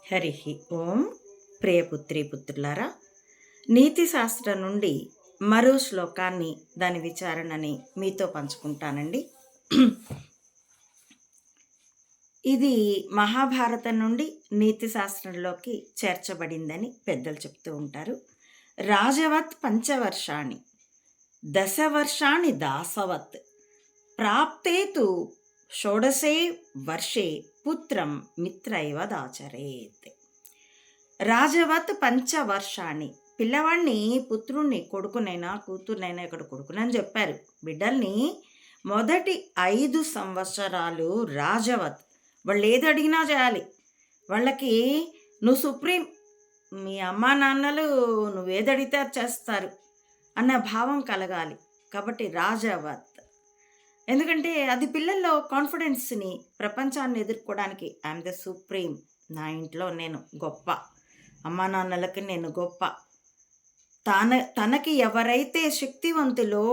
హరి ఓం. ప్రియపుత్రి పుత్రులారా, నీతి శాస్త్రం నుండి మరో శ్లోకాన్ని దాని విచారణని మీతో పంచుకుంటానండి. ఇది మహాభారతం నుండి నీతి శాస్త్రంలోకి చేర్చబడిందని పెద్దలు చెప్తూ ఉంటారు. రాజవత్ పంచవర్షాణి దశవర్షాణి దాసవత్ ప్రాప్తేతు షోడశే వర్షే పుత్రం మిత్రైవ దాచరేత్. రాజవత్ పంచవర్షాన్ని, పిల్లవాడిని, పుత్రుణ్ణి, కొడుకునైనా కూతుర్నైనా, ఇక్కడ కొడుకునని చెప్పారు, బిడ్డల్ని మొదటి 5 సంవత్సరాలు రాజవత్, వాళ్ళు ఏది అడిగినా చేయాలి. వాళ్ళకి నువ్వు సుప్రీం, మీ అమ్మా నాన్నలు నువ్వేది అడిగితే అది చేస్తారు అన్న భావం కలగాలి. కాబట్టి రాజవత్, ఎందుకంటే అది పిల్లల్లో కాన్ఫిడెన్స్ని, ప్రపంచాన్ని ఎదుర్కోవడానికి, ఐఎమ్ ద సుప్రీం, నా ఇంట్లో నేను గొప్ప, అమ్మా నాన్నలకి నేను గొప్ప, తనకి ఎవరైతే శక్తివంతులో,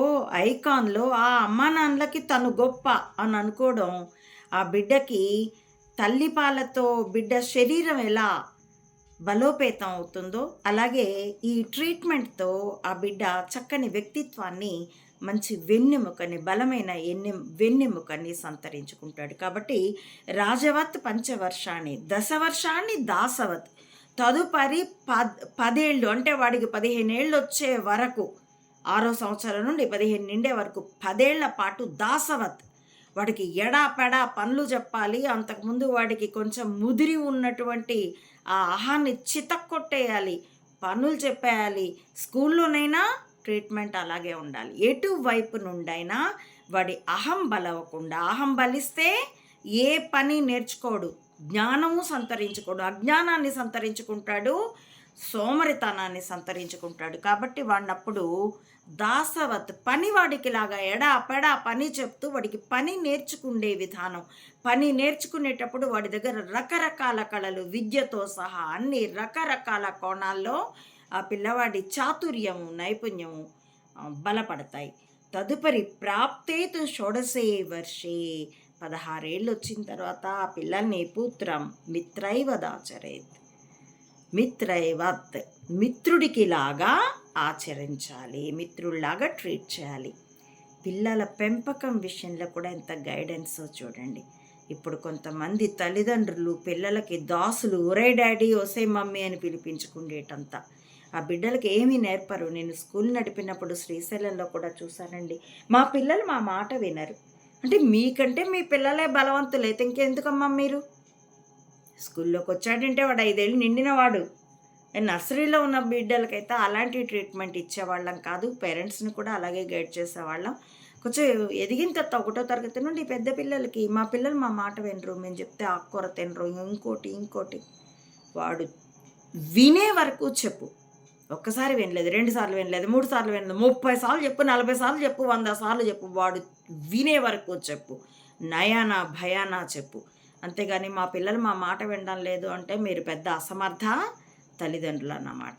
ఐకాన్లో, ఆ అమ్మా నాన్నలకి తను గొప్ప అని అనుకోవడం, ఆ బిడ్డకి తల్లిపాలతో బిడ్డ శరీరం ఎలా బలోపేతం అవుతుందో అలాగే ఈ ట్రీట్మెంట్తో ఆ బిడ్డ చక్కని వ్యక్తిత్వాన్ని, మంచి వెన్నెముకని, బలమైన వెన్నెముకని సంతరించుకుంటాడు. కాబట్టి రాజవత్ పంచవర్షాన్ని దశవర్షాన్ని దాసవత్, తదుపరి 10 ఏళ్ళు, అంటే వాడికి 15 ఏళ్ళు వచ్చే వరకు, 6వ సంవత్సరం నుండి 15 నిండే వరకు 10 ఏళ్ల పాటు దాసవత్, వాడికి ఎడాపెడా పనులు చెప్పాలి. అంతకుముందు వాడికి కొంచెం ముదిరి ఉన్నటువంటి ఆ అహాన్ని చితక్కొట్టేయాలి, పనులు చెప్పేయాలి. స్కూల్లోనైనా ట్రీట్మెంట్ అలాగే ఉండాలి. ఎటువైపు నుండైనా వాడి అహం బలవకుండా, అహం బలిస్తే ఏ పని నేర్చుకోడు, జ్ఞానము సంతరించుకోడు, అజ్ఞానాన్ని సంతరించుకుంటాడు, సోమరితనాన్ని సంతరించుకుంటాడు. కాబట్టి వాడినప్పుడు దాసవత్, పనివాడికి లాగా ఎడాపెడా పని చెప్తూ వాడికి పని నేర్చుకునే విధానం, పని నేర్చుకునేటప్పుడు వాడి దగ్గర రకరకాల కళలు, విద్యతో సహా అన్ని రకరకాల కోణాల్లో ఆ పిల్లవాడి చాతుర్యము, నైపుణ్యము బలపడతాయి. తదుపరి ప్రాప్తేతు షోడశే వర్షే, 16 ఏళ్ళు వచ్చిన తర్వాత ఆ పిల్లల్ని పుత్రం మిత్రైవ దాచరేత్, మిత్రైవత్, మిత్రుడికి లాగా ఆచరించాలి, మిత్రుడిలాగా ట్రీట్ చేయాలి. పిల్లల పెంపకం విషయంలో కూడా ఎంత గైడెన్సో చూడండి. ఇప్పుడు కొంతమంది తల్లిదండ్రులు పిల్లలకి దాసులు, ఒరే డాడీ, ఒసే మమ్మీ అని పిలిపించుకునేటంత ఆ బిడ్డలకి ఏమీ నేర్పరు. నేను స్కూల్ నడిపినప్పుడు శ్రీశైలంలో కూడా చూశానండి. మా పిల్లలు మా మాట వినరు అంటే, మీకంటే మీ పిల్లలే బలవంతులైతే ఇంకెందుకమ్మా మీరు? స్కూల్లోకి వచ్చాడంటే వాడు 5 ఏళ్ళు నిండినవాడు. నర్సరీలో ఉన్న బిడ్డలకైతే అలాంటి ట్రీట్మెంట్ ఇచ్చేవాళ్ళం కాదు. పేరెంట్స్ని కూడా అలాగే గైడ్ చేసేవాళ్ళం. కొంచెం ఎదిగిన తర్వాత 1వ తరగతి నుండి పెద్ద పిల్లలకి, మా పిల్లలు మా మాట వినరు, మేము చెప్తే ఆకుకూర తినరు, ఇంకోటి వాడు వినే వరకు చెప్పు. ఒక్కసారి వినలేదు, 2 సార్లు వినలేదు, 3 సార్లు వినలేదు, 30 సార్లు చెప్పు, 40 సార్లు చెప్పు, 100 సార్లు చెప్పు, వాడు వినే వరకు చెప్పు, నయానా భయానా చెప్పు. అంతేగాని మా పిల్లలు మా మాట వినడం లేదు అంటే మీరు పెద్ద అసమర్థ తల్లిదండ్రులు అన్నమాట.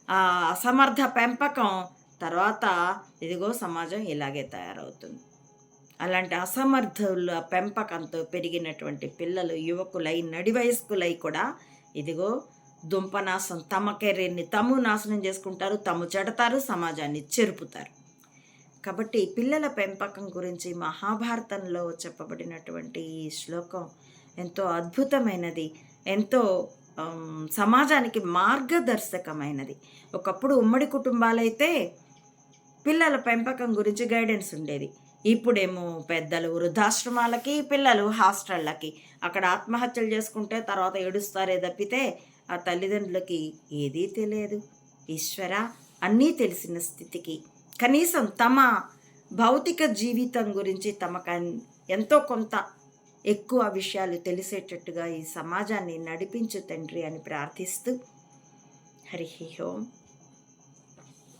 ఆ అసమర్థ పెంపకం తర్వాత ఇదిగో సమాజం ఇలాగే తయారవుతుంది. అలాంటి అసమర్థుల పెంపకంతో పెరిగినటువంటి పిల్లలు, యువకులై, నడి వయస్కులై కూడా ఇదిగో దుంపనాశం, తమ కెరీర్ని తాము నాశనం చేసుకుంటారు, తాము చెడతారు, సమాజాన్ని చెరుపుతారు. కాబట్టి పిల్లల పెంపకం గురించి మహాభారతంలో చెప్పబడినటువంటి ఈ శ్లోకం ఎంతో అద్భుతమైనది, ఎంతో సమాజానికి మార్గదర్శకమైనది. ఒకప్పుడు ఉమ్మడి కుటుంబాలైతే పిల్లల పెంపకం గురించి గైడెన్స్ ఉండేది. ఇప్పుడేమో పెద్దలు వృద్ధాశ్రమాలకి, పిల్లలు హాస్టళ్ళకి, అక్కడ ఆత్మహత్యలు చేసుకుంటే తర్వాత ఏడుస్తారే తప్పితే ఆ తల్లిదండ్రులకి ఏదీ తెలియదు. ఈశ్వర, అన్నీ తెలిసిన స్థితికి కనీసం తమ భౌతిక జీవితం గురించి తమకు ఎంతో కొంత ఎక్కువ విషయాలు తెలిసేటట్టుగా ఈ సమాజాన్ని నడిపించు తండ్రి అని ప్రార్థిస్తూ, హరి ఓం.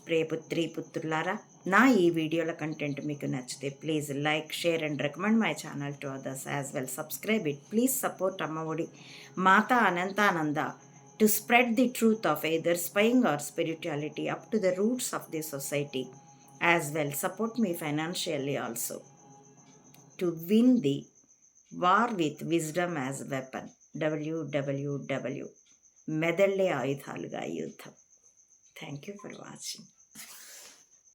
ప్రియపుత్రి పుత్రులారా, నా ఈ వీడియోల కంటెంట్ మీకు నచ్చితే please like, share and recommend my channel to others as well. Subscribe it. Please support Ammaodi Mata Anantananda to spread the truth of either spying or spirituality up to the roots of the society. As well, support me financially also to win the war with wisdom as weapon. www మెదళ్ళే ఆయుధాలుగా యుద్ధం. Thank you for watching.